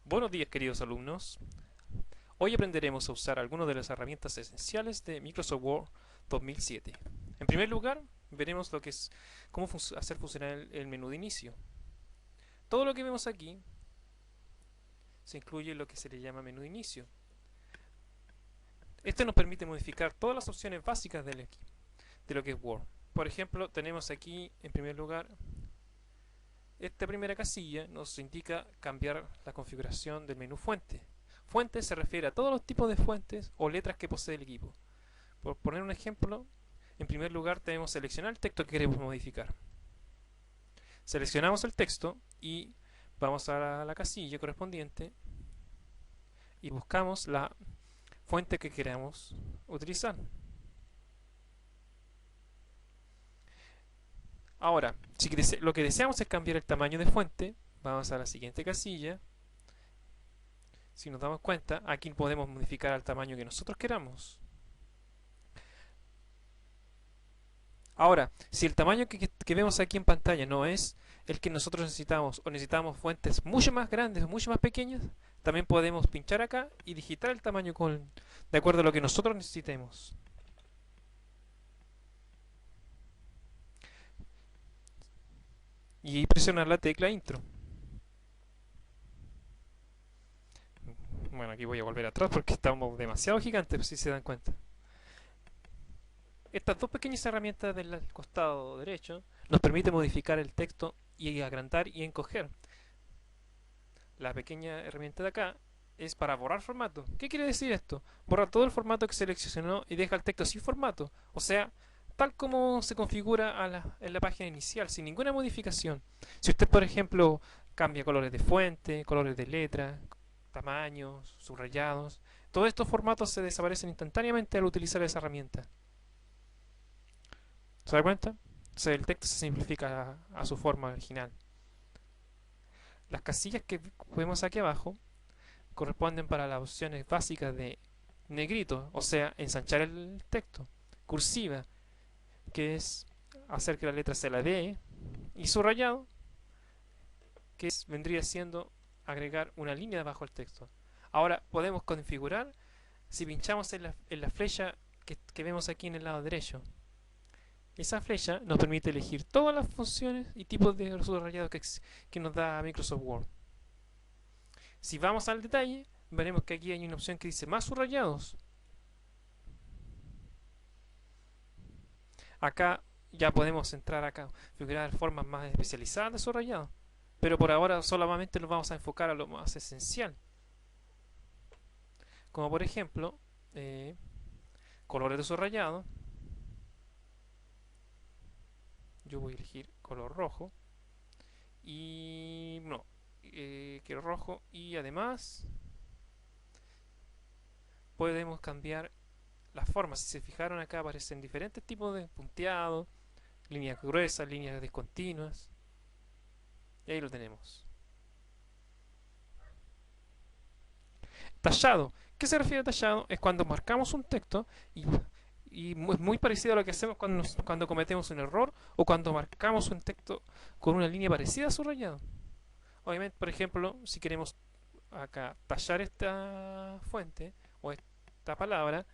Buenos días, queridos alumnos. Hoy aprenderemos a usar algunas de las herramientas esenciales de Microsoft Word 2007. En primer lugar, veremos lo que es cómo hacer funcionar el menú de inicio. Todo lo que vemos aquí se incluye en lo que se le llama menú de inicio. Este nos permite modificar todas las opciones básicas de lo que es Word. Por ejemplo, tenemos aquí en primer lugar esta primera casilla nos indica cambiar la configuración del menú fuente. Fuente se refiere a todos los tipos de fuentes o letras que posee el equipo. Por poner un ejemplo, en primer lugar debemos seleccionar el texto que queremos modificar. Seleccionamos el texto y vamos a la casilla correspondiente y buscamos la fuente que queramos utilizar. Ahora, si lo que deseamos es cambiar el tamaño de fuente, vamos a la siguiente casilla. Si nos damos cuenta, aquí podemos modificar al tamaño que nosotros queramos. Ahora, si el tamaño que vemos aquí en pantalla no es el que nosotros necesitamos o necesitamos fuentes mucho más grandes o mucho más pequeñas, también podemos pinchar acá y digitar el tamaño de acuerdo a lo que nosotros necesitemos. Y presionar la tecla Intro. Bueno, aquí voy a volver atrás porque estamos demasiado gigantes, si se dan cuenta. Estas dos pequeñas herramientas del costado derecho nos permiten modificar el texto y agrandar y encoger. La pequeña herramienta de acá es para borrar formato. ¿Qué quiere decir esto? Borra todo el formato que seleccionó y deja el texto sin formato. O sea, tal como se configura en la página inicial, sin ninguna modificación. Si usted, por ejemplo, cambia colores de fuente, colores de letra, tamaños, subrayados, todos estos formatos se desaparecen instantáneamente al utilizar esa herramienta. ¿Se da cuenta? O sea, el texto se simplifica a su forma original. Las casillas que vemos aquí abajo corresponden para las opciones básicas de negrito, o sea, ensanchar el texto. Cursiva, que es hacer que la letra se la dé. Y subrayado, que vendría siendo agregar una línea debajo del texto. Ahora podemos configurar si pinchamos en la flecha que vemos aquí en el lado derecho. Esa flecha nos permite elegir todas las funciones y tipos de subrayado que nos da Microsoft Word. Si vamos al detalle, veremos que aquí hay una opción que dice más subrayados. Acá ya podemos entrar acá, configurar formas más especializadas de subrayado. Pero por ahora solamente nos vamos a enfocar a lo más esencial. Como por ejemplo, colores de subrayado. Yo voy a elegir color rojo. Y no, quiero rojo. Y además podemos cambiar las formas. Si se fijaron acá aparecen diferentes tipos de punteado, líneas gruesas, líneas discontinuas. Y ahí lo tenemos. Tallado. ¿Qué se refiere a tallado? Es cuando marcamos un texto y es muy parecido a lo que hacemos cuando cometemos un error o cuando marcamos un texto con una línea parecida a subrayado. Obviamente, por ejemplo, si queremos acá tallar esta fuente o esta palabra,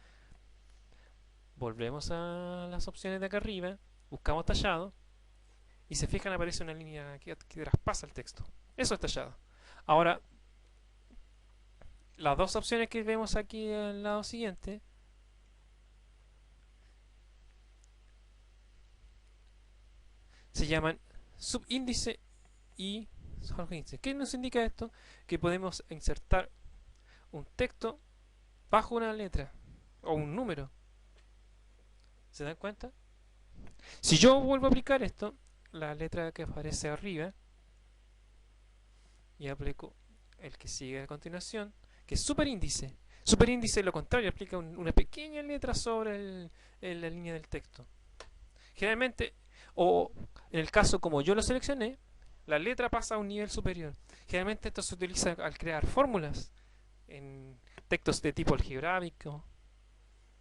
volvemos a las opciones de acá arriba, buscamos tallado y se fijan aparece una línea que traspasa el texto. Eso es tallado. Ahora, las dos opciones que vemos aquí al lado siguiente se llaman subíndice y subíndice. ¿Qué nos indica esto? Que podemos insertar un texto bajo una letra o un número. ¿Se dan cuenta? Si yo vuelvo a aplicar esto, la letra que aparece arriba, y aplico el que sigue a continuación, que es superíndice. Superíndice es lo contrario, aplica una pequeña letra sobre la línea del texto. Generalmente, o en el caso como yo lo seleccioné, la letra pasa a un nivel superior. Generalmente esto se utiliza al crear fórmulas en textos de tipo algebraico.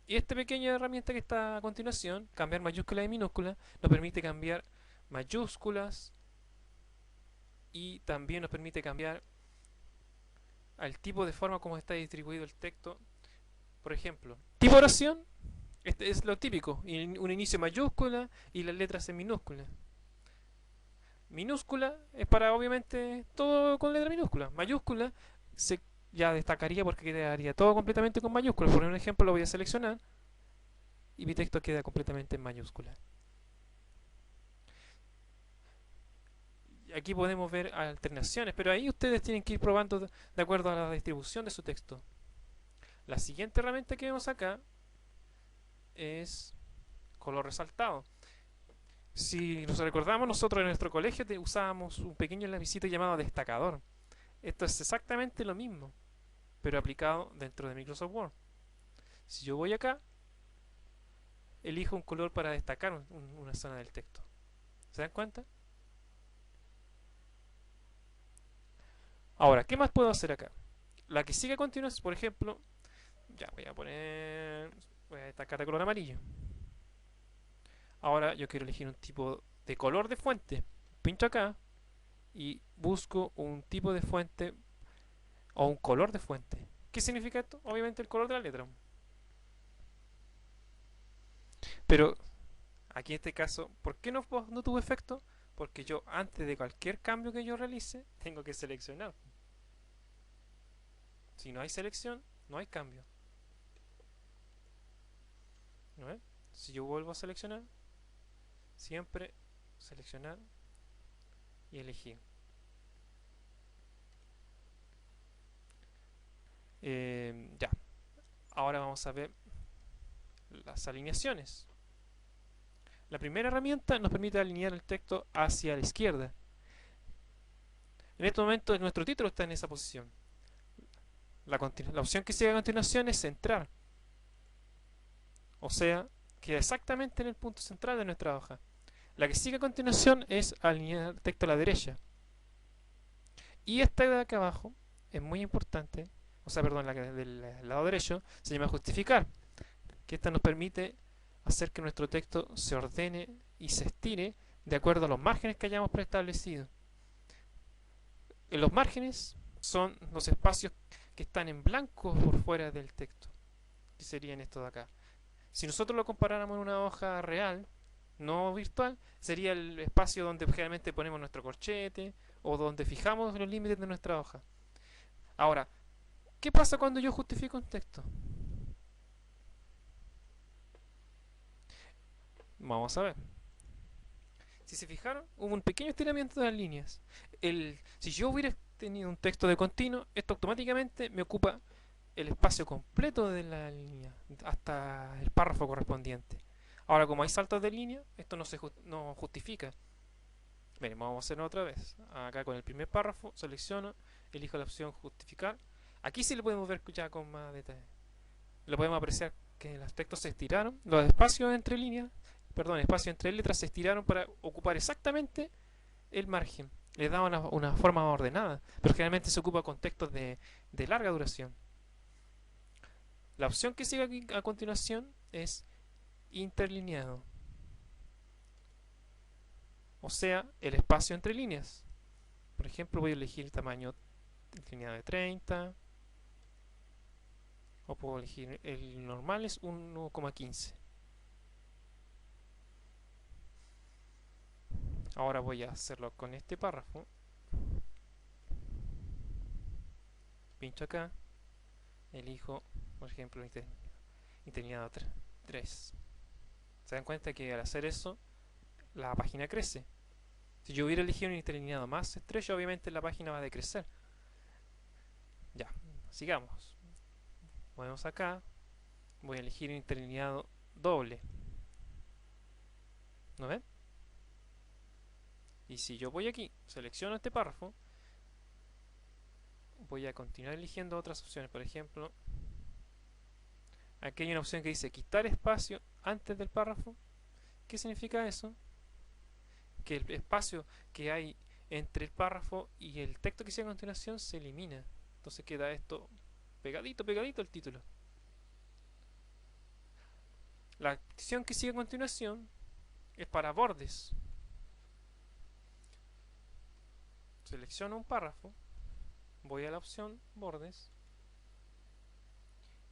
Y esta pequeña herramienta que está a continuación, cambiar mayúsculas y minúsculas, nos permite cambiar mayúsculas y también nos permite cambiar al tipo de forma como está distribuido el texto. Por ejemplo, tipo oración, este es lo típico, un inicio mayúscula y las letras en minúscula. Minúscula es para obviamente todo con letra minúscula. Mayúscula se ya destacaría porque quedaría todo completamente con mayúsculas. Por un ejemplo lo voy a seleccionar y mi texto queda completamente en mayúscula. Aquí podemos ver alternaciones, pero ahí ustedes tienen que ir probando de acuerdo a la distribución de su texto. La siguiente herramienta que vemos acá es color resaltado. Si nos recordamos, nosotros en nuestro colegio usábamos un pequeño lapicito llamado destacador. Esto es exactamente lo mismo, pero aplicado dentro de Microsoft Word. Si yo voy acá, elijo un color para destacar una zona del texto. ¿Se dan cuenta? Ahora, ¿qué más puedo hacer acá? La que sigue a continuación, por ejemplo, ya voy a destacar de color amarillo. Ahora yo quiero elegir un tipo de color de fuente. Pincho acá y busco un tipo de fuente o un color de fuente. ¿Qué significa esto? Obviamente el color de la letra. Pero aquí en este caso, ¿por qué no tuvo efecto? Porque yo antes de cualquier cambio que yo realice, tengo que seleccionar. Si no hay selección, no hay cambio. ¿No es? Si yo vuelvo a seleccionar, siempre seleccionar y elegir. Ya, ahora vamos a ver las alineaciones. La primera herramienta nos permite alinear el texto hacia la izquierda. En este momento nuestro título está en esa posición. La opción que sigue a continuación es centrar. O sea, queda exactamente en el punto central de nuestra hoja. La que sigue a continuación es alinear el texto a la derecha. Y esta de acá abajo es muy importante. O sea, perdón, la del lado derecho se llama justificar. Que esta nos permite hacer que nuestro texto se ordene y se estire de acuerdo a los márgenes que hayamos preestablecido. En los márgenes son los espacios que están en blanco por fuera del texto, que serían estos de acá. Si nosotros lo comparáramos en una hoja real, no virtual, sería el espacio donde generalmente ponemos nuestro corchete o donde fijamos los límites de nuestra hoja. Ahora, ¿qué pasa cuando yo justifico un texto? Vamos a ver. Si se fijaron, hubo un pequeño estiramiento de las líneas. Si yo hubiera tenido un texto de continuo, esto automáticamente me ocupa el espacio completo de la línea hasta el párrafo correspondiente. Ahora, como hay saltos de línea, esto no justifica. Miren, vamos a hacerlo otra vez. Acá con el primer párrafo, selecciono, elijo la opción justificar. Aquí sí lo podemos ver ya con más detalle. Lo podemos apreciar que los textos se estiraron, los espacios entre líneas, perdón, espacios entre letras se estiraron para ocupar exactamente el margen. Le da una forma ordenada, pero generalmente se ocupa con textos de larga duración. La opción que sigue aquí a continuación es interlineado, o sea, el espacio entre líneas. Por ejemplo, voy a elegir el tamaño interlineado de 30, o puedo elegir el normal es 1,15. Ahora voy a hacerlo con este párrafo. Pincho acá, elijo, por ejemplo, interlineado 3. Se dan cuenta que al hacer eso, la página crece. Si yo hubiera elegido un interlineado más estrecho, obviamente la página va a decrecer. Ya, sigamos. Movemos acá, voy a elegir un interlineado doble. ¿No ven? Y si yo voy aquí, selecciono este párrafo, voy a continuar eligiendo otras opciones. Por ejemplo, aquí hay una opción que dice quitar espacio antes del párrafo. ¿Qué significa eso? Que el espacio que hay entre el párrafo y el texto que sigue a continuación se elimina. Entonces queda esto pegadito, pegadito al título. La opción que sigue a continuación es para bordes. Selecciono un párrafo Voy a la opción bordes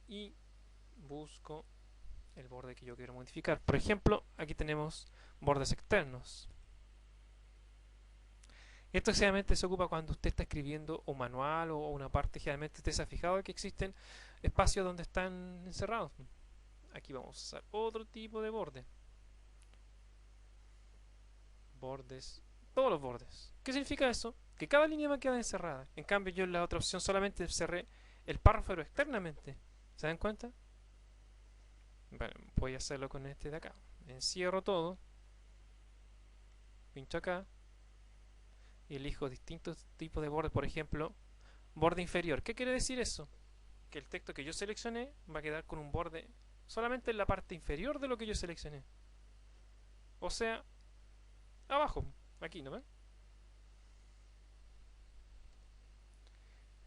y busco el borde que yo quiero modificar. Por ejemplo, aquí tenemos bordes externos. Esto generalmente se ocupa cuando usted está escribiendo un manual o una parte. Generalmente usted se ha fijado que existen espacios donde están encerrados. Aquí vamos a usar otro tipo de borde. Bordes, todos los bordes. ¿Qué significa eso? Que cada línea va a quedar encerrada. En cambio, yo en la otra opción solamente cerré el párrafo pero externamente. ¿Se dan cuenta? Bueno, voy a hacerlo con este de acá. Encierro todo, pincho acá y elijo distintos tipos de bordes. Por ejemplo, borde inferior. ¿Qué quiere decir eso? Que el texto que yo seleccioné va a quedar con un borde solamente en la parte inferior de lo que yo seleccioné. O sea, abajo, aquí, ¿no ven?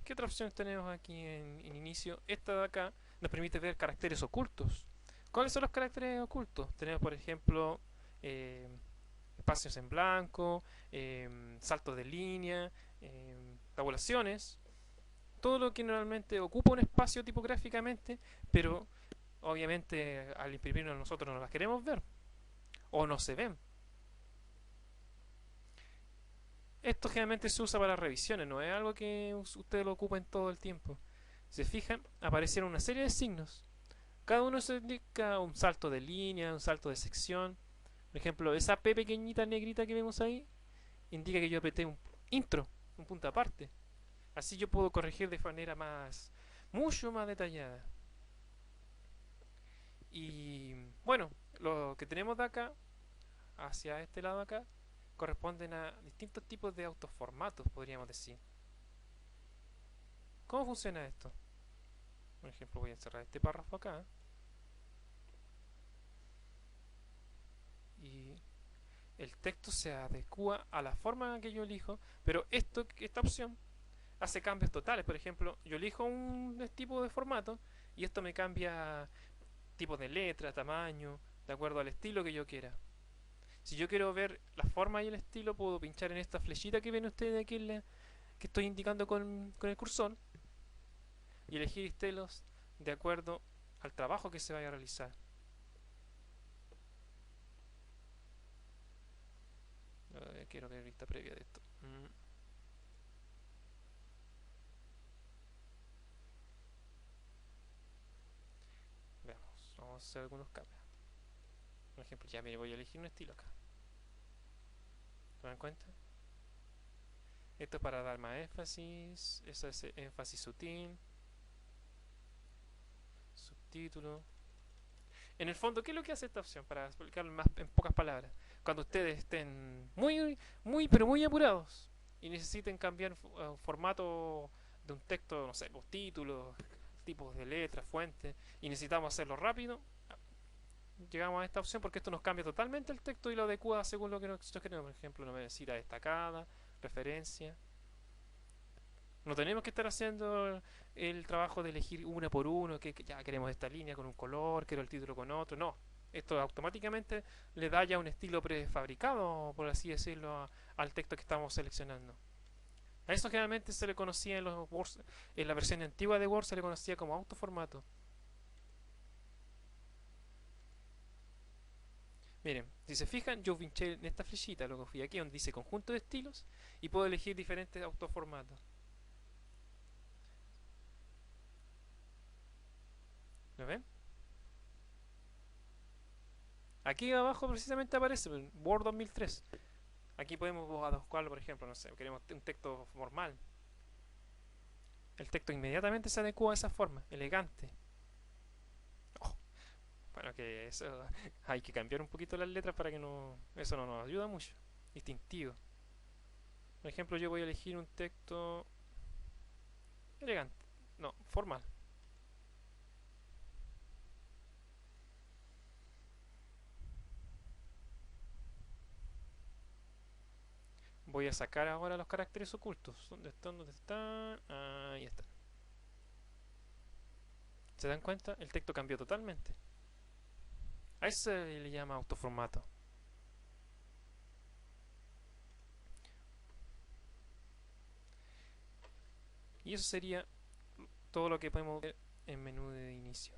¿Qué otras opciones tenemos aquí en inicio? Esta de acá nos permite ver caracteres ocultos. ¿Cuáles son los caracteres ocultos? Tenemos, por ejemplo, eh, espacios en blanco, saltos de línea, tabulaciones, todo lo que normalmente ocupa un espacio tipográficamente, pero obviamente al imprimirlo nosotros no las queremos ver o no se ven. Esto generalmente se usa para revisiones, no es algo que ustedes lo ocupen todo el tiempo. Si se fijan, aparecieron una serie de signos. Cada uno se indica un salto de línea, un salto de sección. Por ejemplo, esa P pequeñita negrita que vemos ahí indica que yo apreté un intro, un punto aparte. Así yo puedo corregir de manera mucho más detallada. Y bueno, lo que tenemos de acá, hacia este lado acá, corresponden a distintos tipos de autoformatos, podríamos decir. ¿Cómo funciona esto? Por ejemplo, voy a cerrar este párrafo acá y el texto se adecua a la forma que yo elijo, pero esta opción hace cambios totales. Por ejemplo, yo elijo un tipo de formato y esto me cambia tipo de letra, tamaño, de acuerdo al estilo que yo quiera. Si yo quiero ver la forma y el estilo, puedo pinchar en esta flechita que ven ustedes aquí que estoy indicando con el cursor y elegir estilos de acuerdo al trabajo que se vaya a realizar. Quiero ver vista previa de esto. Veamos, vamos a hacer algunos cambios. Por ejemplo, ya me voy a elegir un estilo acá. ¿Se dan cuenta? Esto es para dar más énfasis, eso es énfasis sutil, subtítulo. En el fondo, ¿qué es lo que hace esta opción? Para explicarlo más en pocas palabras. Cuando ustedes estén pero muy apurados y necesiten cambiar formato de un texto, no sé, los títulos, tipos de letras, fuentes, y necesitamos hacerlo rápido, llegamos a esta opción porque esto nos cambia totalmente el texto y lo adecua según lo que nosotros queremos. Por ejemplo, una cita destacada, referencia. No tenemos que estar haciendo el trabajo de elegir una por uno, que ya queremos esta línea con un color, quiero el título con otro. No, esto automáticamente le da ya un estilo prefabricado, por así decirlo, al texto que estamos seleccionando. A eso generalmente se le conocía en los Word, en la versión antigua de Word se le conocía como autoformato. Miren, si se fijan, yo pinché en esta flechita, luego fui aquí donde dice conjunto de estilos y puedo elegir diferentes autoformatos. ¿Lo ven? Aquí abajo precisamente aparece Word 2003. Aquí podemos adecuarlo, por ejemplo, no sé, queremos un texto formal. El texto inmediatamente se adecua a esa forma, elegante. Oh, bueno, que eso hay que cambiar un poquito las letras para que no, eso no nos ayuda mucho. Distintivo. Por ejemplo, yo voy a elegir un texto elegante, no, formal. Voy a sacar ahora los caracteres ocultos. ¿Dónde están? ¿Dónde están? Ahí están. ¿Se dan cuenta? El texto cambió totalmente. A eso se le llama autoformato. Y eso sería todo lo que podemos ver en menú de inicio.